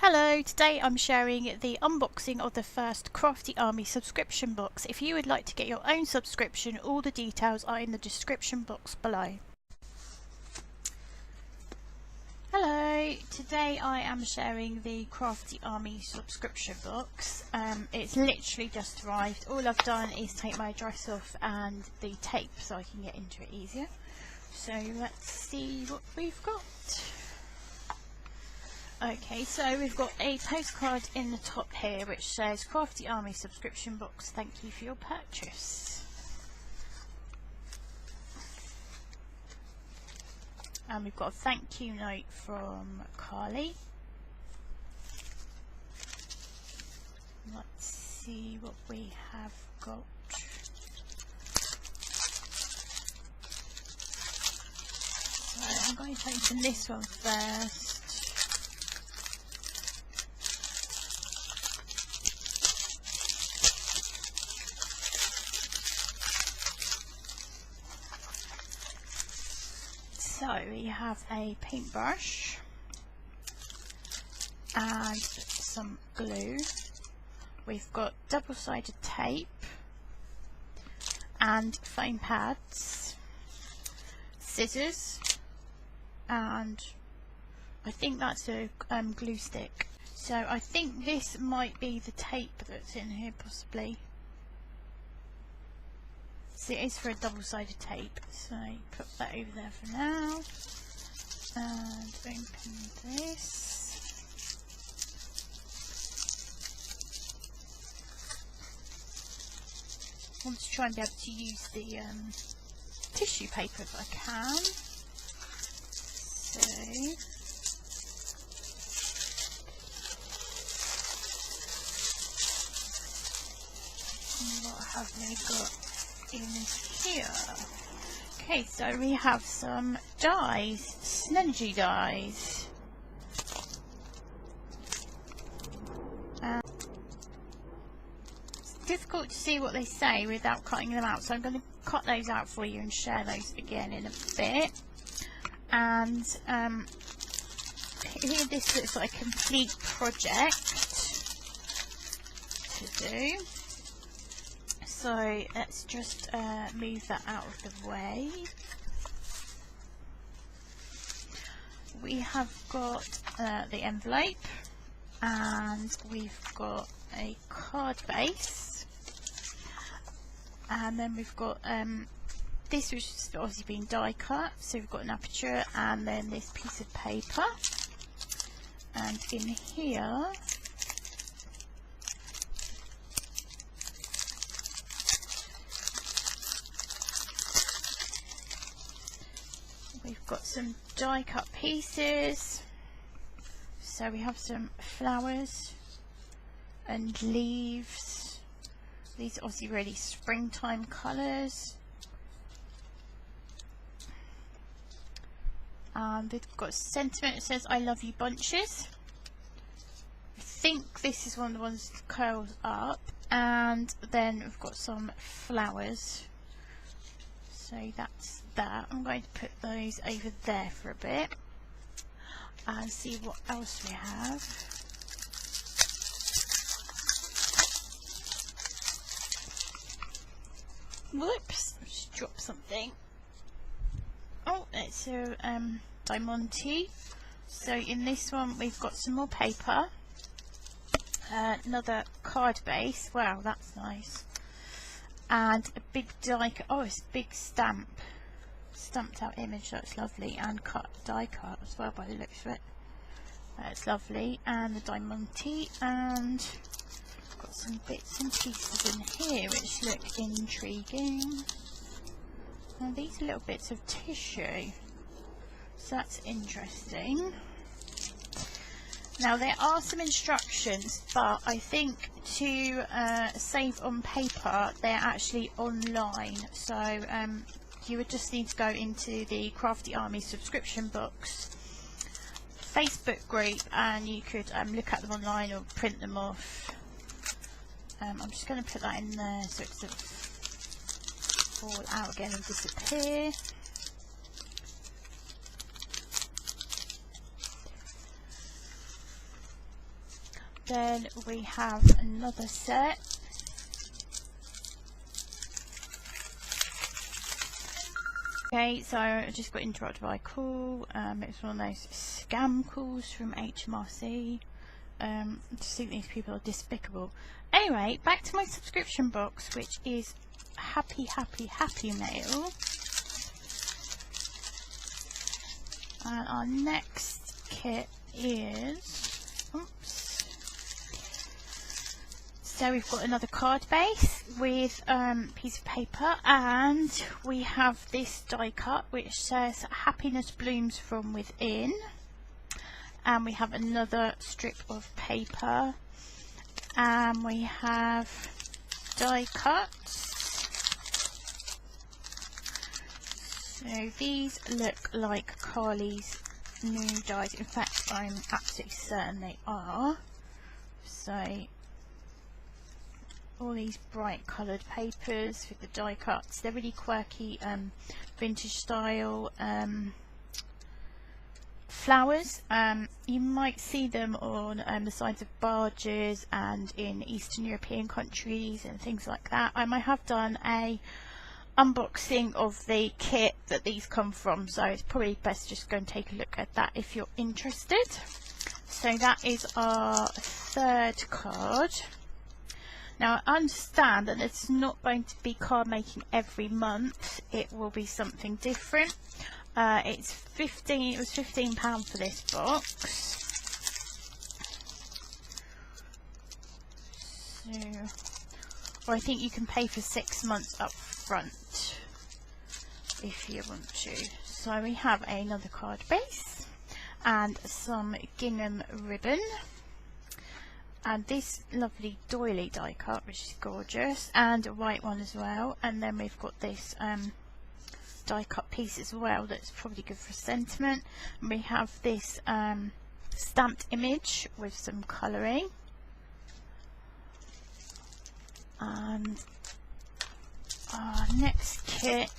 Hello, today I'm sharing the unboxing of the first Crafty Army subscription box. If you would like to get your own subscription, all the details are in the description box below. Hello, today I am sharing the Crafty Army subscription box. It's literally just arrived. All I've done is take my address off and the tape so I can get into it easier. So let's see what we've got. Okay, so we've got a postcard in the top here which says Crafty Army subscription box, thank you for your purchase. And we've got a thank you note from Carley. Let's see what we have got. So I'm going to open this one first. So we have a paintbrush and some glue. We've got double-sided tape and foam pads, scissors, and I think that's a glue stick. So I think this might be the tape that's in here possibly. So it is for a double-sided tape, so put that over there for now and open this. I want to try and be able to use the tissue paper if I can. So what have we got in here? Okay, so we have some dies, Synergy dies. It's difficult to see what they say without cutting them out, so I'm going to cut those out for you and share those again in a bit. And here this looks like a complete project to do. So let's just move that out of the way. We have got the envelope and we've got a card base, and then we've got this which has obviously been die cut, so we've got an aperture and then this piece of paper, and in here we've got some die cut pieces. So we have some flowers and leaves. These are obviously really springtime colours. They've got a sentiment that says I love you bunches. I think this is one of the ones that curls up. And then we've got some flowers. So that's that. I'm going to put those over there for a bit and see what else we have. Whoops, I just dropped something. Oh, it's a diamante. So in this one we've got some more paper, another card base. Wow, that's nice. And a big die cut. Oh, it's a big stamp, stamped out image. That's lovely, and die cut as well by the looks of it. That's lovely. And the diamante, and got some bits and pieces in here which look intriguing. And these are little bits of tissue, so that's interesting. Now there are some instructions, but I think to save on paper they're actually online, so you would just need to go into the Crafty Army subscription box Facebook group and you could look at them online or print them off. I'm just going to put that in there so it doesn't fall out again and disappear. Then we have another set. Okay, so I just got interrupted by a call. It's one of those scam calls from HMRC. I just think these people are despicable. Anyway, back to my subscription box, which is Happy Mail. And our next kit is, oops. So we've got another card base with piece of paper, and we have this die cut which says happiness blooms from within, and we have another strip of paper, and we have die cuts. So these look like Carley's new dies. In fact, I'm absolutely certain they are. So all these bright coloured papers with the die cuts. They're really quirky, vintage style flowers. You might see them on the sides of barges and in Eastern European countries and things like that. I might have done a unboxing of the kit that these come from, so it's probably best just go and take a look at that if you're interested. So that is our third card. Now I understand that it's not going to be card making every month, it will be something different. It was £15 for this box. So, or I think you can pay for 6 months up front if you want to. So we have another card base and some gingham ribbon, and this lovely doily die cut which is gorgeous, and a white one as well, and then we've got this die cut piece as well that's probably good for sentiment, and we have this stamped image with some colouring, and our next kit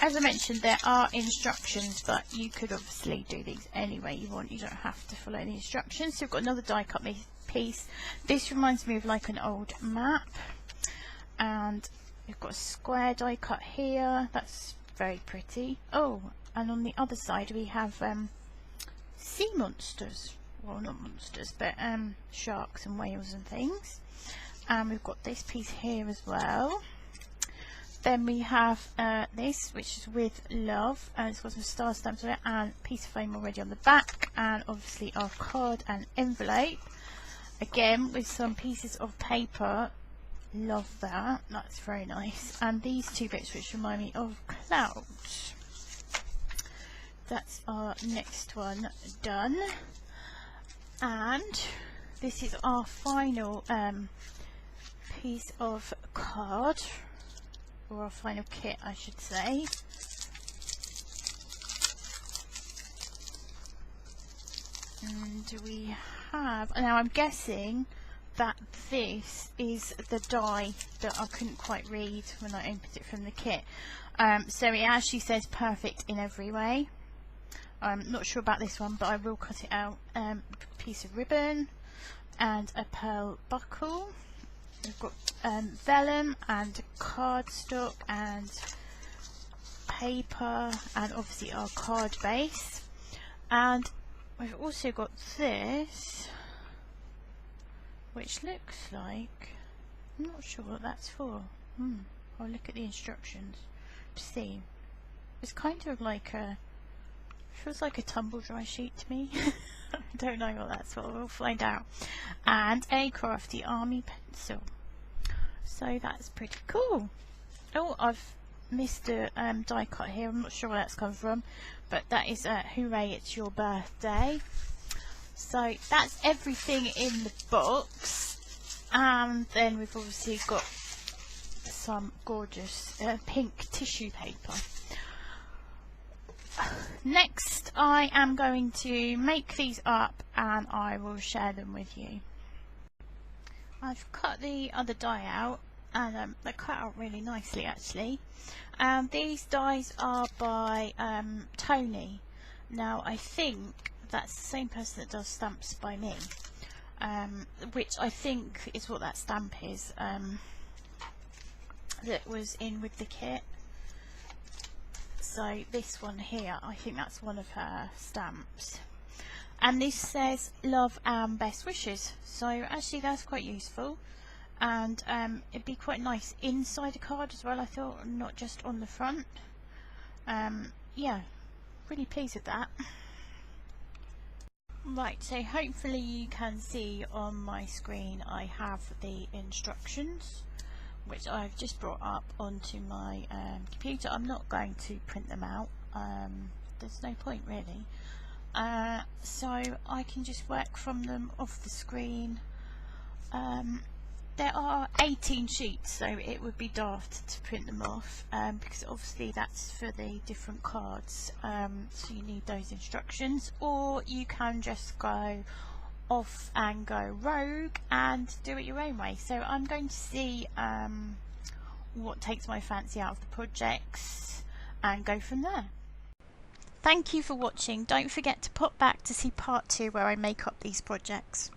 as I mentioned, there are instructions, but you could obviously do these any way you want. You don't have to follow the instructions. So we've got another die cut piece. This reminds me of like an old map, and we've got a square die cut here. That's very pretty. Oh, and on the other side we have sea monsters. Well, not monsters, but sharks and whales and things. And we've got this piece here as well. Then we have this, which is with love, and it's got some star stamps on it, and a piece of foam already on the back, and obviously our card and envelope, again with some pieces of paper. Love that, that's very nice. And these two bits which remind me of clouds. That's our next one done, and this is our final piece of card, or our final kit I should say. And we have, now I'm guessing that this is the die that I couldn't quite read when I opened it from the kit. So it actually says perfect in every way. I'm not sure about this one, but I will cut it out. A piece of ribbon and a pearl buckle. We've got vellum and cardstock and paper, and obviously our card base. And we've also got this, which looks like, I'm not sure what that's for. I'll look at the instructions to see. It's kind of like a, feels like a tumble dry sheet to me. I don't know what that's for, we'll find out. And a Crafty army pencil. So that's pretty cool. Oh, I've missed a die cut here, I'm not sure where that's come from, but that is hooray it's your birthday. So that's everything in the box, and then we've obviously got some gorgeous pink tissue paper. Next I am going to make these up and I will share them with you. I've cut the other die out and they cut out really nicely actually. These dies are by Tony. Now I think that's the same person that does stamps by me, which I think is what that stamp is, that was in with the kit. So this one here, I think that's one of her stamps, and this says love and best wishes, so actually that's quite useful, and it'd be quite nice inside a card as well, I thought, not just on the front. Yeah, really pleased with that. Right, so hopefully you can see on my screen I have the instructions, which I've just brought up onto my computer. I'm not going to print them out, there's no point really, so I can just work from them off the screen. There are 18 sheets, so it would be daft to print them off, because obviously that's for the different cards, so you need those instructions, or you can just go off and go rogue and do it your own way. So I'm going to see what takes my fancy out of the projects and go from there. Thank you for watching. Don't forget to pop back to see part 2 where I make up these projects.